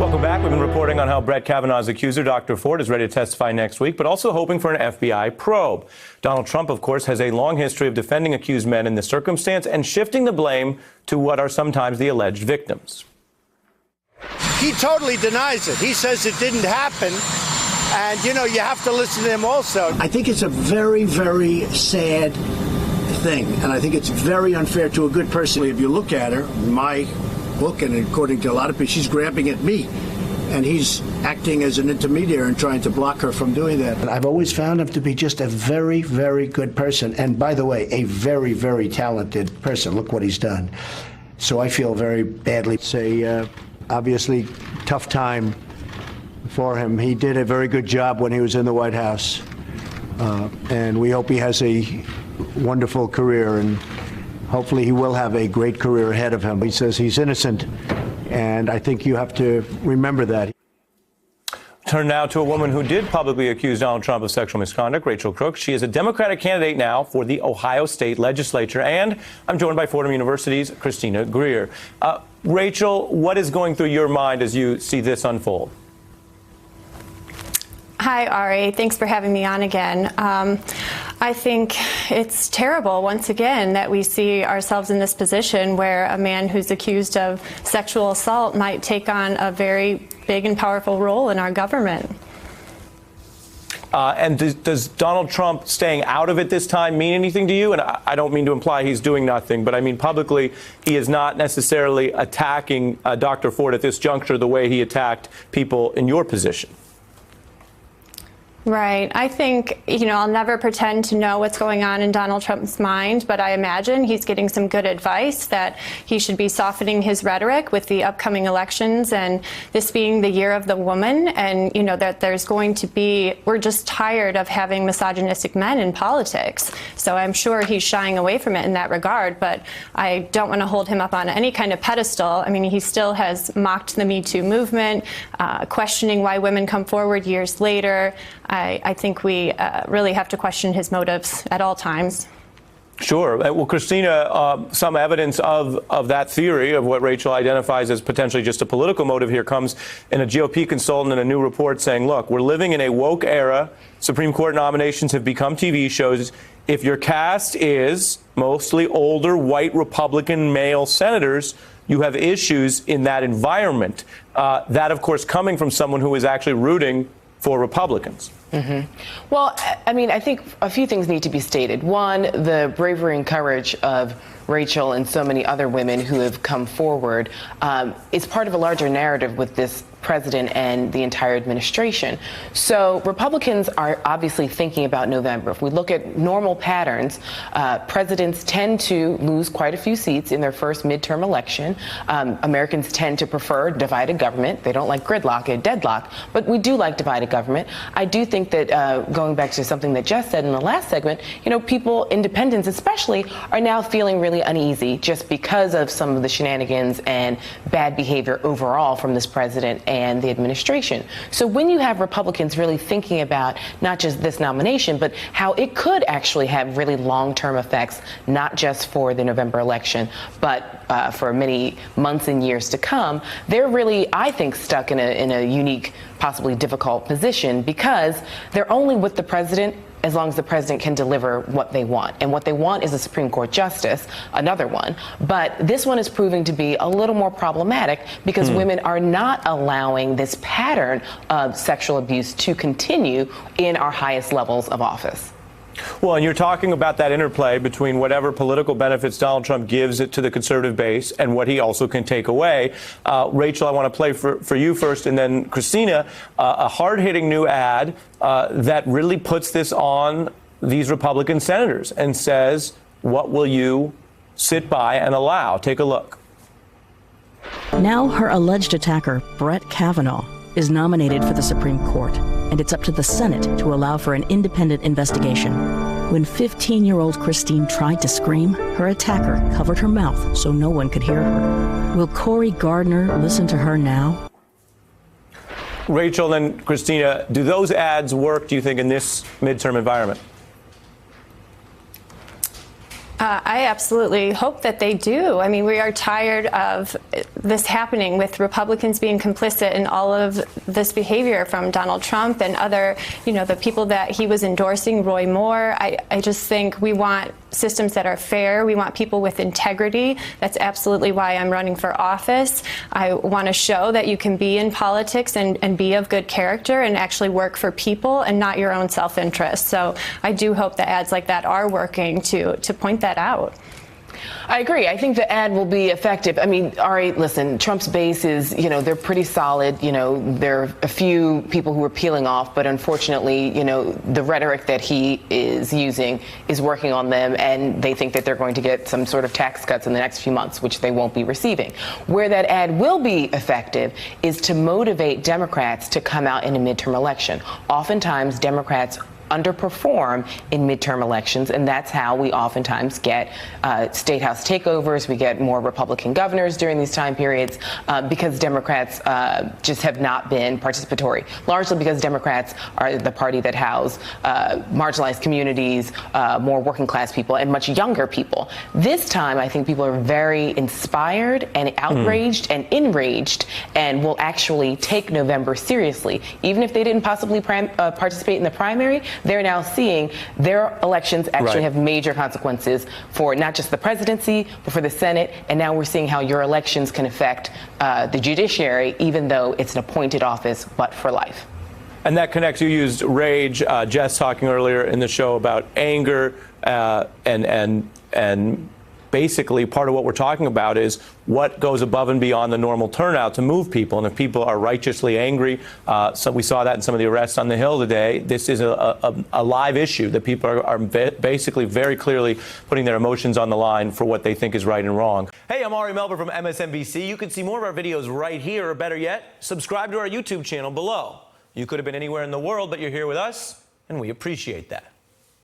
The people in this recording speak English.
Welcome back. We've been reporting on how Brett Kavanaugh's accuser, Dr. Ford, is ready to testify next week, but also hoping for an FBI probe. Donald Trump, of course, has a long history of defending accused men in this circumstance and shifting the blame to what are sometimes the alleged victims. He totally denies it. He says it didn't happen. And, you know, you have to listen to him also. I think it's a very, very sad thing. And I think it's very unfair to a good person. If you look at her, my book, and according to a lot of people, she's grabbing at me. And he's acting as an intermediary and trying to block her from doing that. And I've always found him to be just a very, very good person. And by the way, a very, very talented person. Look what he's done. So I feel very badly. It's a obviously tough time for him. He did a very good job when he was in the White House. And we hope he has a wonderful career, and hopefully he will have a great career ahead of him. He says he's innocent, and I think you have to remember that. Turn now to a woman who did publicly accuse Donald Trump of sexual misconduct, Rachel Crooks. She is a Democratic candidate now for the Ohio State Legislature, and I'm joined by Fordham University's Christina Greer. Rachel, what is going through your mind as you see this unfold? Hi, Ari. Thanks for having me on again. I think it's terrible, once again, that we see ourselves in this position where a man who's accused of sexual assault might take on a very big and powerful role in our government. And does Donald Trump staying out of it this time mean anything to you? And I don't mean to imply he's doing nothing, but I mean publicly he is not necessarily attacking Dr. Ford at this juncture the way he attacked people in your position. Right. I think, I'll never pretend to know what's going on in Donald Trump's mind, but I imagine he's getting some good advice that he should be softening his rhetoric with the upcoming elections, and this being the year of the woman, and, that there's going to be, we're just tired of having misogynistic men in politics. So I'm sure he's shying away from it in that regard, but I don't want to hold him up on any kind of pedestal. I mean, he still has mocked the Me Too movement, questioning why women come forward years later. I think we really have to question his motives at all times. Sure. Well, Christina, some evidence of that theory of what Rachel identifies as potentially just a political motive here comes in a GOP consultant in a new report saying, look, we're living in a woke era. Supreme Court nominations have become TV shows. If your cast is mostly older, white Republican male senators, you have issues in that environment. That, of course, coming from someone who is actually rooting for Republicans. Mm-hmm. Well, I mean, I think a few things need to be stated. One, the bravery and courage of Rachel and so many other women who have come forward is part of a larger narrative with this president and the entire administration. So Republicans are obviously thinking about November. If we look at normal patterns, presidents tend to lose quite a few seats in their first midterm election. Americans tend to prefer divided government. They don't like gridlock and deadlock, but we do like divided government. I do think that going back to something that Jess said in the last segment, people, independents especially, are now feeling really uneasy just because of some of the shenanigans and bad behavior overall from this president and the administration. So when you have Republicans really thinking about not just this nomination, but how it could actually have really long-term effects, not just for the November election, but for many months and years to come, they're really, I think, stuck in a unique, possibly difficult position because they're only with the president as long as the president can deliver what they want. And what they want is a Supreme Court justice, another one. But this one is proving to be a little more problematic because women are not allowing this pattern of sexual abuse to continue in our highest levels of office. Well, and you're talking about that interplay between whatever political benefits Donald Trump gives it to the conservative base and what he also can take away. Rachel, I want to play for you first, and then Christina, a hard-hitting new ad that really puts this on these Republican senators and says, what will you sit by and allow? Take a look. Now her alleged attacker, Brett Kavanaugh, is nominated for the Supreme Court, and it's up to the Senate to allow for an independent investigation. When 15-year-old Christine tried to scream, her attacker covered her mouth so no one could hear her. Will Cory Gardner listen to her now? Rachel and Christina, do those ads work, do you think, in this midterm environment? I absolutely hope that they do. I mean, we are tired of this happening with Republicans being complicit in all of this behavior from Donald Trump and other, the people that he was endorsing, Roy Moore. I just think we want systems that are fair. We want people with integrity. That's absolutely why I'm running for office. I want to show that you can be in politics and be of good character and actually work for people and not your own self-interest. So I do hope that ads like that are working to point that out. I agree. I think the ad will be effective. I mean, Ari, listen, Trump's base is, they're pretty solid. There are a few people who are peeling off, but unfortunately, the rhetoric that he is using is working on them, and they think that they're going to get some sort of tax cuts in the next few months, which they won't be receiving. Where that ad will be effective is to motivate Democrats to come out in a midterm election. Oftentimes, Democrats underperform in midterm elections, and that's how we oftentimes get state house takeovers. We get more Republican governors during these time periods because Democrats just have not been participatory, largely because Democrats are the party that house marginalized communities, more working class people, and much younger people. This time, I think people are very inspired and outraged and enraged and will actually take November seriously. Even if they didn't possibly participate in the primary, they're now seeing their elections actually have major consequences for not just the presidency, but for the Senate. And now we're seeing how your elections can affect the judiciary, even though it's an appointed office, but for life. And that connects. You used rage. Jess talking earlier in the show about anger and basically part of what we're talking about is what goes above and beyond the normal turnout to move people. And if people are righteously angry, so we saw that in some of the arrests on the Hill today, this is a live issue that people are basically very clearly putting their emotions on the line for what they think is right and wrong. Hey, I'm Ari Melber from MSNBC. You can see more of our videos right here, or better yet, subscribe to our YouTube channel below. You could have been anywhere in the world, but you're here with us, and we appreciate that.